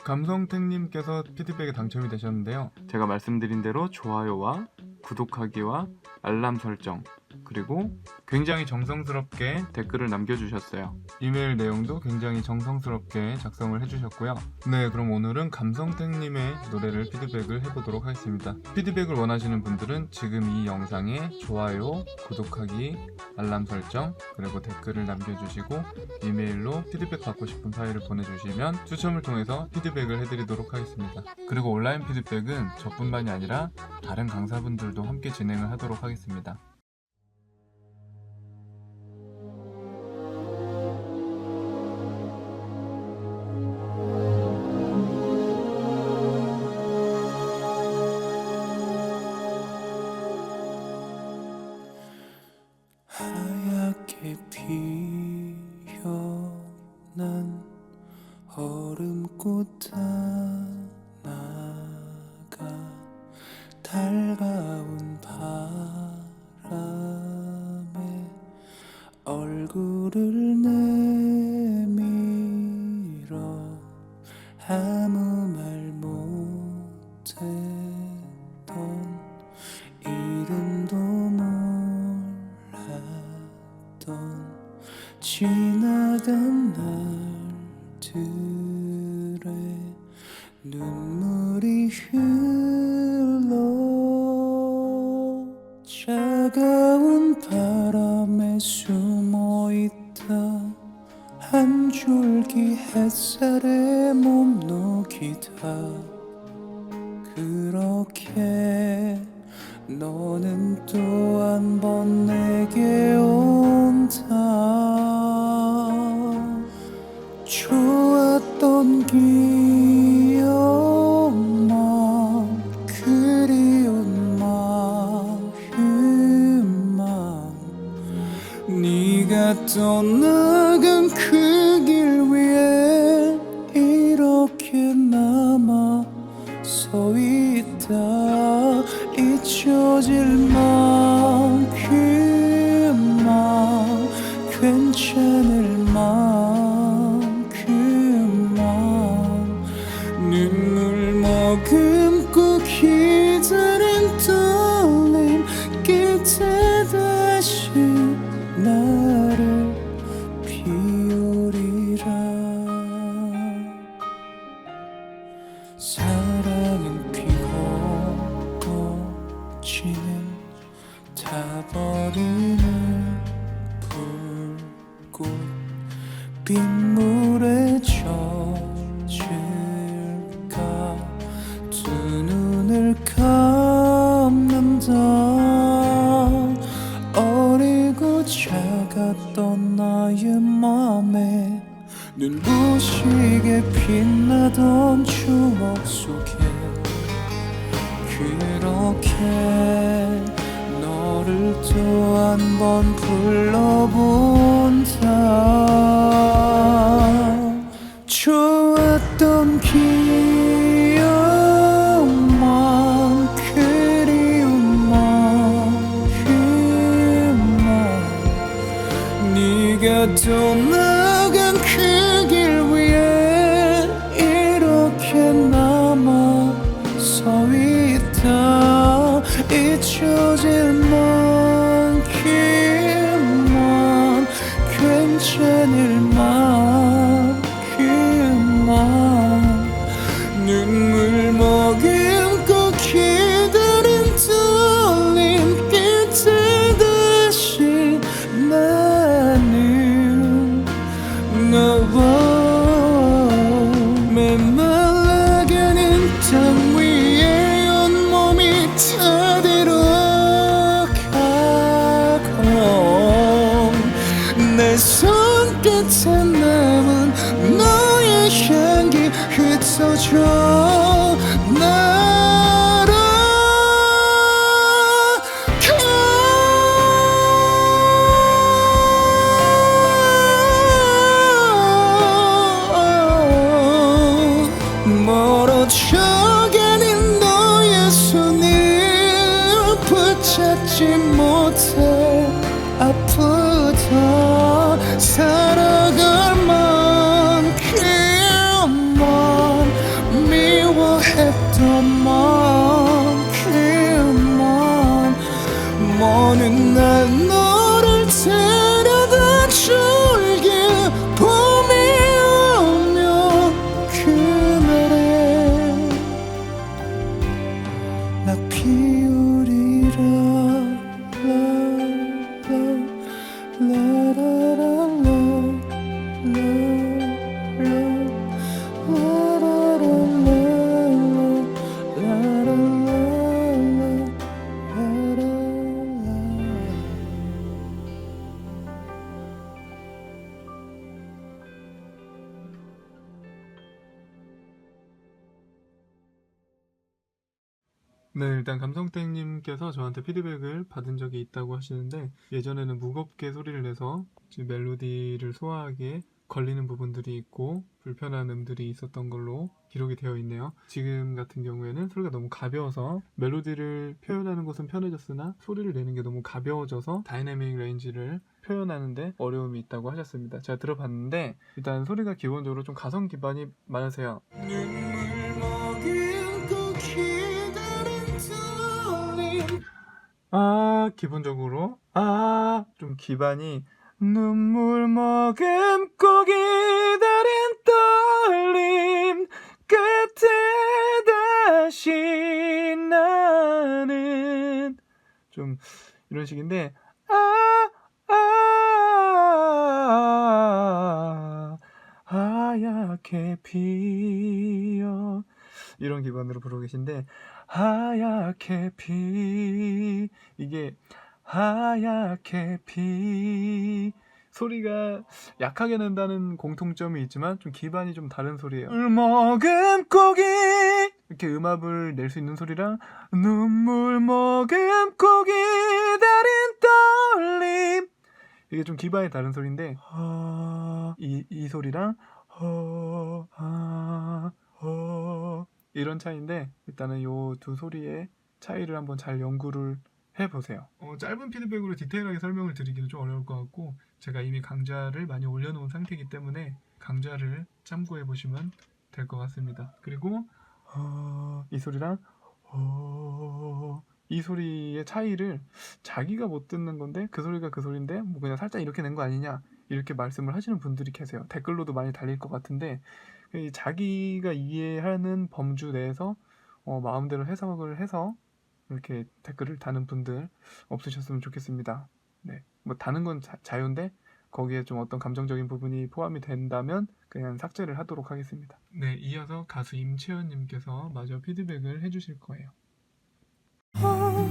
감성택님께서 피드백에 당첨이 되셨는데요. 제가 말씀드린 대로 좋아요와 구독하기와 알람 설정, 그리고 굉장히 정성스럽게 댓글을 남겨주셨어요. 이메일 내용도 굉장히 정성스럽게 작성을 해주셨고요. 네, 그럼 오늘은 감성택님의 노래를 피드백을 해보도록 하겠습니다. 피드백을 원하시는 분들은 지금 이 영상에 좋아요, 구독하기, 알람 설정, 그리고 댓글을 남겨주시고 이메일로 피드백 받고 싶은 파일을 보내주시면 추첨을 통해서 피드백을 해드리도록 하겠습니다. 그리고 온라인 피드백은 저뿐만이 아니라 다른 강사분들도 함께 진행을 하도록 하겠습니다. 하얗게 피어난 얼음꽃 하나가 달가운 바람에 얼굴을 내밀어 아무 말 못했던 이름도 지나간 날들에 눈물이 흘러 차가운 바람에 숨어있다 한 줄기 햇살에 몸 녹이다 그렇게 너는 또 한 번 내게 온다 좋았던 기억만 그리운 마음만 네가 떠나간 그 길 위에 이렇게 남아 서 있다 잊혀질 만큼만 괜찮을 만큼만 눈물 머금고 기다린 떨림 끝에 다시 나를 비우리라 사랑은 피고 지는 타버리는 불꽃 빗물에 젖을까 두 눈을 감는다 어리고 작았던 나의 맘에 눈부시게 빛나던 추억 속에 그렇게 너를 또 한 번 불러본다 좋았던 기억만 그리운 마음만 네가 떠나간 그 길 위에 이렇게 남아 서 있다 잊혀질 만큼만 괜찮을 만큼만 눈물 머금고 기다린 떨림 끝에 다시 나는 너와 메말라가는 땅 위에 온몸이 타들어가고 내 손끝에 남은 너의 향기 흩어져 멀어져가는 너의 손을 붙잡지 못해 아프다 살아갈 만큼만 네, 일단 감성땡님께서 저한테 피드백을 받은 적이 있다고 하시는데 예전에는 무겁게 소리를 내서 지금 멜로디를 소화하기에 걸리는 부분들이 있고 불편한 음들이 있었던 걸로 기록이 되어 있네요. 지금 같은 경우에는 소리가 너무 가벼워서 멜로디를 표현하는 것은 편해졌으나 소리를 내는 게 너무 가벼워져서 다이내믹 레인지를 표현하는데 어려움이 있다고 하셨습니다. 제가 들어봤는데 일단 소리가 기본적으로 좀 가성 기반이 많으세요. 기본적으로 좀 기반이 눈물 머금고 기다린 떨림 끝에 다시 나는 좀 이런 식인데 하얗게 피어 이런 기반으로 부르고 계신데 하얗게 이게 하얗게 소리가 약하게 낸다는 공통점이 있지만 좀 기반이 좀 다른 소리예요. 머금고 이렇게 음압을 낼 수 있는 소리랑 눈물 머금고 기다린 떨림 이게 좀 기반이 다른 소리인데 이 소리랑 이런 차이인데 일단은 요 두 소리의 차이를 한번 잘 연구를 해보세요. 짧은 피드백으로 디테일하게 설명을 드리기는 좀 어려울 것 같고 제가 이미 강좌를 많이 올려놓은 상태이기 때문에 강좌를 참고해 보시면 될 것 같습니다. 그리고 이 소리랑 이 소리의 차이를 자기가 못 듣는 건데 그 소리가 그 소리인데 뭐 그냥 살짝 이렇게 낸 거 아니냐 이렇게 말씀을 하시는 분들이 계세요. 댓글로도 많이 달릴 것 같은데 자기가 이해하는 범주 내에서 마음대로 해석을 해서 이렇게 댓글을 다는 분들 없으셨으면 좋겠습니다. 네, 뭐 다는 건 자유인데 거기에 좀 어떤 감정적인 부분이 포함이 된다면 그냥 삭제를 하도록 하겠습니다. 네, 이어서 가수 임채연님께서 마저 피드백을 해주실 거예요.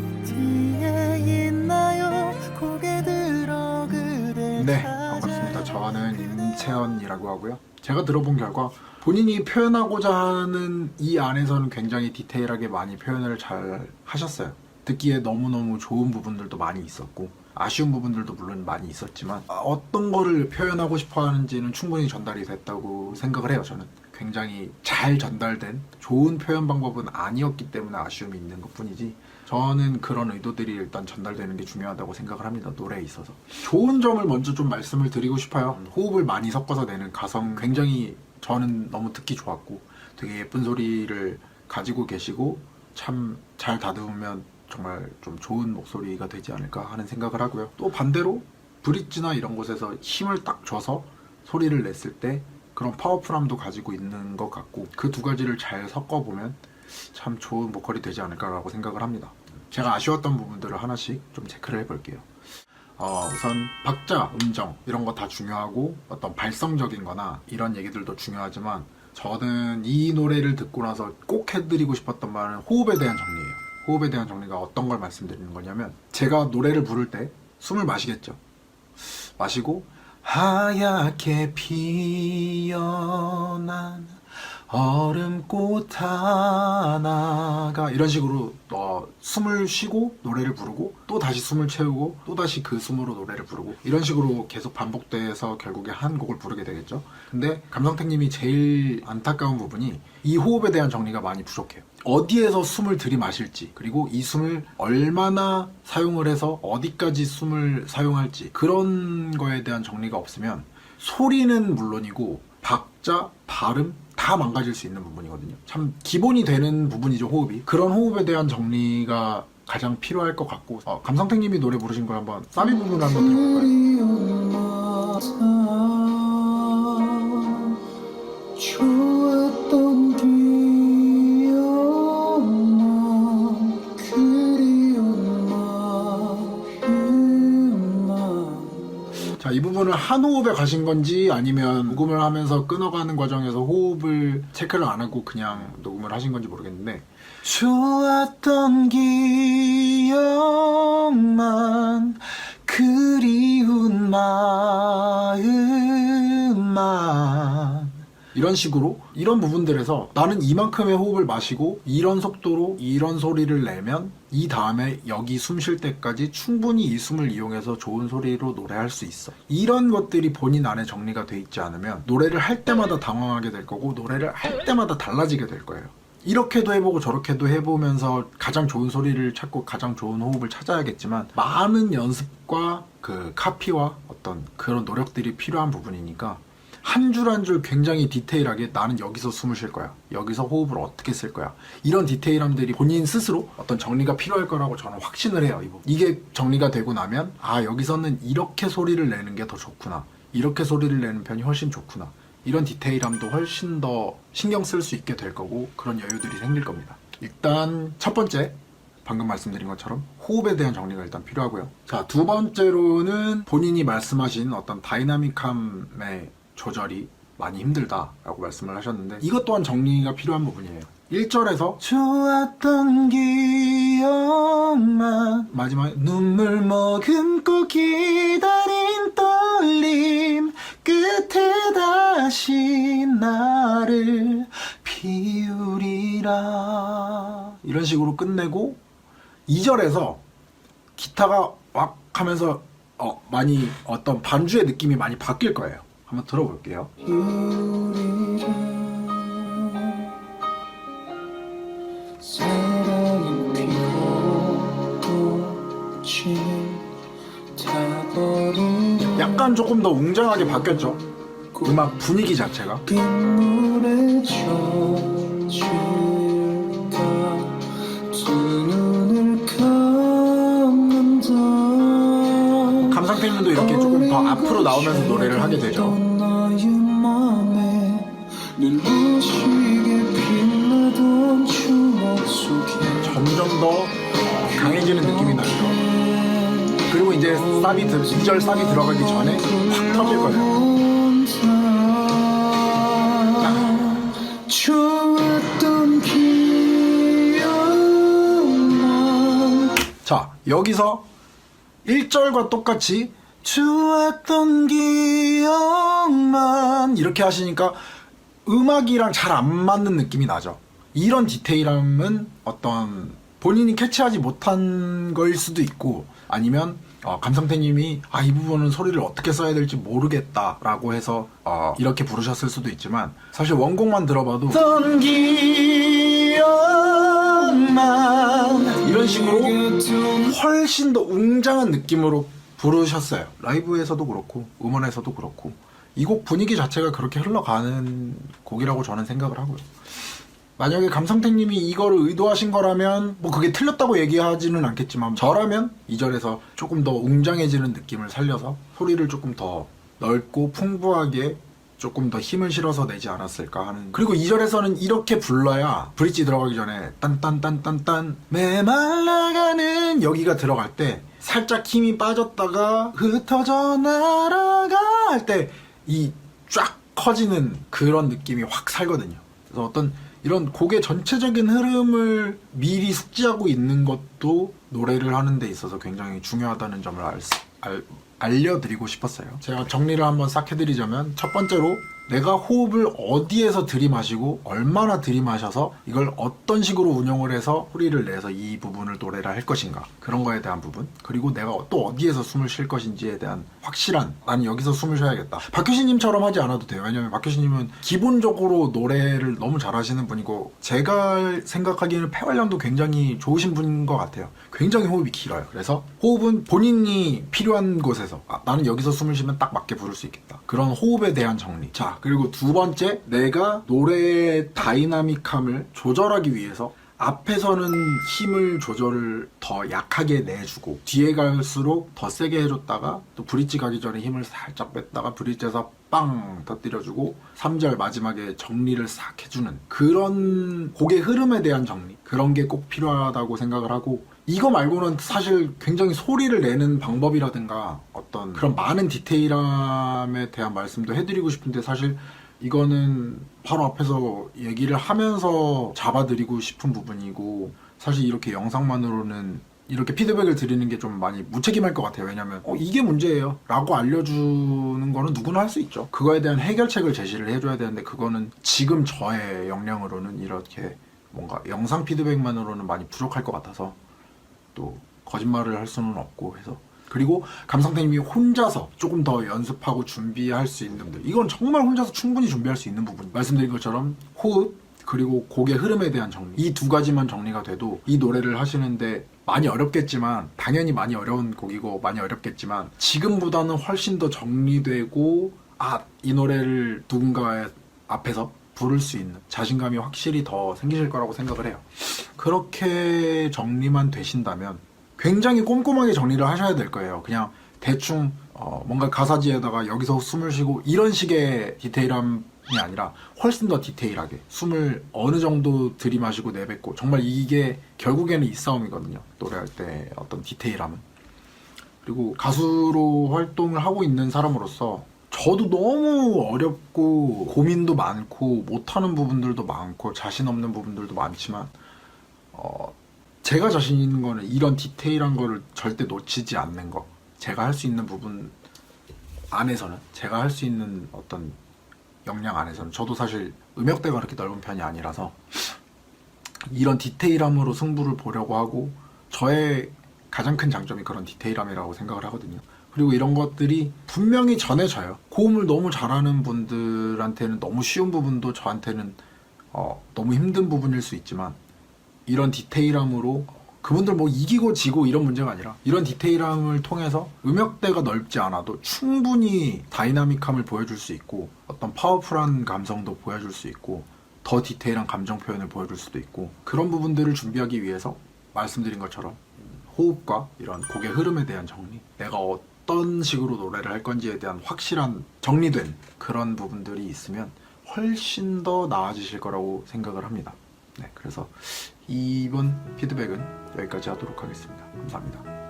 어디에 있나요? 고개 들어 그댈 네, 반갑습니다. 저는 임채연이라고 하고요. 제가 들어본 결과 본인이 표현하고자 하는 이 안에서는 굉장히 디테일하게 많이 표현을 잘 하셨어요. 듣기에 너무너무 좋은 부분들도 많이 있었고 아쉬운 부분들도 물론 많이 있었지만 어떤 거를 표현하고 싶어 하는지는 충분히 전달이 됐다고 생각을 해요. 저는 굉장히 잘 전달된 좋은 표현 방법은 아니었기 때문에 아쉬움이 있는 것뿐이지 저는 그런 의도들이 일단 전달되는 게 중요하다고 생각을 합니다. 노래에 있어서. 좋은 점을 먼저 좀 말씀을 드리고 싶어요. 호흡을 많이 섞어서 내는 가성 굉장히 저는 너무 듣기 좋았고 되게 예쁜 소리를 가지고 계시고 참 잘 다듬으면 정말 좀 좋은 목소리가 되지 않을까 하는 생각을 하고요. 또 반대로 브릿지나 이런 곳에서 힘을 딱 줘서 소리를 냈을 때 그런 파워풀함도 가지고 있는 것 같고 그 두 가지를 잘 섞어보면 참 좋은 보컬이 되지 않을까라고 생각을 합니다. 제가 아쉬웠던 부분들을 하나씩 좀 체크를 해볼게요. 우선 박자, 음정 이런 거 다 중요하고 어떤 발성적인 거나 이런 얘기들도 중요하지만 저는 이 노래를 듣고 나서 꼭 해드리고 싶었던 말은 호흡에 대한 정리예요. 호흡에 대한 정리가 어떤 걸 말씀드리는 거냐면 제가 노래를 부를 때 숨을 마시겠죠. 마시고 하얗게 피어난 얼음꽃 하나가 이런 식으로 숨을 쉬고 노래를 부르고 또 다시 숨을 채우고 또 다시 그 숨으로 노래를 부르고 이런 식으로 계속 반복돼서 결국에 한 곡을 부르게 되겠죠. 근데 감성택님이 제일 안타까운 부분이 이 호흡에 대한 정리가 많이 부족해요. 어디에서 숨을 들이마실지 그리고 이 숨을 얼마나 사용을 해서 어디까지 숨을 사용할지 그런 거에 대한 정리가 없으면 소리는 물론이고 박자, 발음 다 망가질 수 있는 부분이거든요. 참 기본이 되는 부분이죠, 호흡이. 그런 호흡에 대한 정리가 가장 필요할 것 같고 감성택님이 노래 부르신 걸 한번 사비 부분을 한번 들어볼까요? 좋았던 기억만 그리운 마음만 자, 이 부분을 한 호흡에 가신 건지 아니면 녹음을 하면서 끊어가는 과정에서 호흡을 체크를 안 하고 그냥 녹음을 하신 건지 모르겠는데 좋았던 기억만 그리운 마음만 이런 식으로 이런 부분들에서 나는 이만큼의 호흡을 마시고 이런 속도로 이런 소리를 내면 이 다음에 여기 숨 쉴 때까지 충분히 이 숨을 이용해서 좋은 소리로 노래할 수 있어. 이런 것들이 본인 안에 정리가 돼 있지 않으면 노래를 할 때마다 당황하게 될 거고 노래를 할 때마다 달라지게 될 거예요. 이렇게도 해보고 저렇게도 해보면서 가장 좋은 소리를 찾고 가장 좋은 호흡을 찾아야겠지만 많은 연습과 그 카피와 어떤 그런 노력들이 필요한 부분이니까 한 줄 한 줄 굉장히 디테일하게 나는 여기서 숨을 쉴 거야, 여기서 호흡을 어떻게 쓸 거야, 이런 디테일함들이 본인 스스로 어떤 정리가 필요할 거라고 저는 확신을 해요. 이게 정리가 되고 나면 아, 여기서는 이렇게 소리를 내는 게 더 좋구나, 이렇게 소리를 내는 편이 훨씬 좋구나, 이런 디테일함도 훨씬 더 신경 쓸 수 있게 될 거고 그런 여유들이 생길 겁니다. 일단 첫 번째, 방금 말씀드린 것처럼 호흡에 대한 정리가 일단 필요하고요. 자, 두 번째로는 본인이 말씀하신 어떤 다이나믹함의 조절이 많이 힘들다라고 말씀을 하셨는데 이것 또한 정리가 필요한 부분이에요. 1절에서 좋았던 기억만 마지막에 눈물 머금고 기다린 떨림 끝에 다시 나를 비우리라 이런 식으로 끝내고 2절에서 기타가 왁 하면서 많이 어떤 반주의 느낌이 많이 바뀔 거예요. 한번 들어볼게요. 사랑은 피고 꽃이 타버린 약간 조금 더 웅장하게 바뀌었죠. 음악 분위기 자체가. 빗물에 젖을까 두 눈을 감는다 감상태님도 이렇게 조금 더 앞으로 나오면서 노래를 하게 되죠. 너의 맘에 눈부시게 빛나던 추억 속에 점점 더 강해지는 느낌이 나죠. 그리고 이제 2절 삽이 들어가기 전에 확 터질 거예요. 좋았던 기억만 자, 여기서 1절과 똑같이 좋았던 기억만 이렇게 하시니까 음악이랑 잘 안 맞는 느낌이 나죠. 이런 디테일함은 어떤 본인이 캐치하지 못한 거일 수도 있고 아니면 감상태님이 이 부분은 소리를 어떻게 써야 될지 모르겠다라고 해서 이렇게 부르셨을 수도 있지만 사실 원곡만 들어봐도 어떤 기억만 이런 식으로 훨씬 더 웅장한 느낌으로 부르셨어요. 라이브에서도 그렇고 음원에서도 그렇고 이 곡 분위기 자체가 그렇게 흘러가는 곡이라고 저는 생각을 하고요. 만약에 감상태님이 이거를 의도하신 거라면 뭐 그게 틀렸다고 얘기하지는 않겠지만 저라면 2절에서 조금 더 웅장해지는 느낌을 살려서 소리를 조금 더 넓고 풍부하게 조금 더 힘을 실어서 내지 않았을까 하는. 그리고 2절에서는 이렇게 불러야 브릿지 들어가기 전에 딴딴딴딴딴 메말라가는 여기가 들어갈 때 살짝 힘이 빠졌다가 흩어져 날아가 할 때 이 쫙 커지는 그런 느낌이 확 살거든요. 그래서 어떤 이런 곡의 전체적인 흐름을 미리 숙지하고 있는 것도 노래를 하는 데 있어서 굉장히 중요하다는 점을 알려드리고 싶었어요. 제가 정리를 한번 싹 해드리자면 첫 번째로 내가 호흡을 어디에서 들이마시고 얼마나 들이마셔서 이걸 어떤 식으로 운용을 해서 소리를 내서 이 부분을 노래를 할 것인가, 그런 거에 대한 부분, 그리고 내가 또 어디에서 숨을 쉴 것인지에 대한 확실한 나는 여기서 숨을 쉬어야겠다. 박효신님처럼 하지 않아도 돼요. 왜냐면 박효신님은 기본적으로 노래를 너무 잘하시는 분이고 제가 생각하기에는 폐활량도 굉장히 좋으신 분인 것 같아요. 굉장히 호흡이 길어요. 그래서 호흡은 본인이 필요한 곳에서 나는 여기서 숨을 쉬면 딱 맞게 부를 수 있겠다. 그런 호흡에 대한 정리. 자, 그리고 두 번째, 내가 노래의 다이나믹함을 조절하기 위해서 앞에서는 힘을 조절을 더 약하게 내주고 뒤에 갈수록 더 세게 해줬다가 또 브릿지 가기 전에 힘을 살짝 뺐다가 브릿지에서 빵 터뜨려주고 3절 마지막에 정리를 싹 해주는 그런 곡의 흐름에 대한 정리, 그런 게 꼭 필요하다고 생각을 하고, 이거 말고는 사실 굉장히 소리를 내는 방법이라든가 어떤 그런 많은 디테일함에 대한 말씀도 해드리고 싶은데 사실 이거는 바로 앞에서 얘기를 하면서 잡아드리고 싶은 부분이고 사실 이렇게 영상만으로는 이렇게 피드백을 드리는 게 좀 많이 무책임할 것 같아요. 왜냐면 이게 문제예요 라고 알려주는 거는 누구나 할 수 있죠. 그거에 대한 해결책을 제시를 해줘야 되는데 그거는 지금 저의 역량으로는 이렇게 뭔가 영상 피드백만으로는 많이 부족할 것 같아서 또 거짓말을 할 수는 없고 해서. 그리고 감상태님이 혼자서 조금 더 연습하고 준비할 수 있는 분들, 이건 정말 혼자서 충분히 준비할 수 있는 부분, 말씀드린 것처럼 호흡 그리고 곡의 흐름에 대한 정리, 이 두 가지만 정리가 돼도 이 노래를 하시는데 많이 어렵겠지만, 당연히 많이 어려운 곡이고 많이 어렵겠지만 지금보다는 훨씬 더 정리되고 이 노래를 누군가의 앞에서 부를 수 있는 자신감이 확실히 더 생기실 거라고 생각을 해요. 그렇게 정리만 되신다면 굉장히 꼼꼼하게 정리를 하셔야 될 거예요. 그냥 대충 뭔가 가사지에다가 여기서 숨을 쉬고 이런 식의 디테일함이 아니라 훨씬 더 디테일하게 숨을 어느 정도 들이마시고 내뱉고, 정말 이게 결국에는 이 싸움이거든요. 노래할 때 어떤 디테일함은. 그리고 가수로 활동을 하고 있는 사람으로서 저도 너무 어렵고 고민도 많고 못하는 부분들도 많고 자신 없는 부분들도 많지만 제가 자신 있는 거는 이런 디테일한 거를 절대 놓치지 않는 거. 제가 할 수 있는 부분 안에서는, 제가 할 수 있는 어떤 역량 안에서는, 저도 사실 음역대가 그렇게 넓은 편이 아니라서 이런 디테일함으로 승부를 보려고 하고, 저의 가장 큰 장점이 그런 디테일함이라고 생각을 하거든요. 그리고 이런 것들이 분명히 전해져요. 고음을 너무 잘하는 분들한테는 너무 쉬운 부분도 저한테는 너무 힘든 부분일 수 있지만, 이런 디테일함으로 그분들 뭐 이기고 지고 이런 문제가 아니라 이런 디테일함을 통해서 음역대가 넓지 않아도 충분히 다이나믹함을 보여줄 수 있고 어떤 파워풀한 감성도 보여줄 수 있고 더 디테일한 감정 표현을 보여줄 수도 있고, 그런 부분들을 준비하기 위해서 말씀드린 것처럼 호흡과 이런 곡의 흐름에 대한 정리, 내가 어떤 식으로 노래를 할 건지에 대한 확실한 정리된 그런 부분들이 있으면 훨씬 더 나아지실 거라고 생각을 합니다. 네, 그래서 이번 피드백은 여기까지 하도록 하겠습니다. 감사합니다.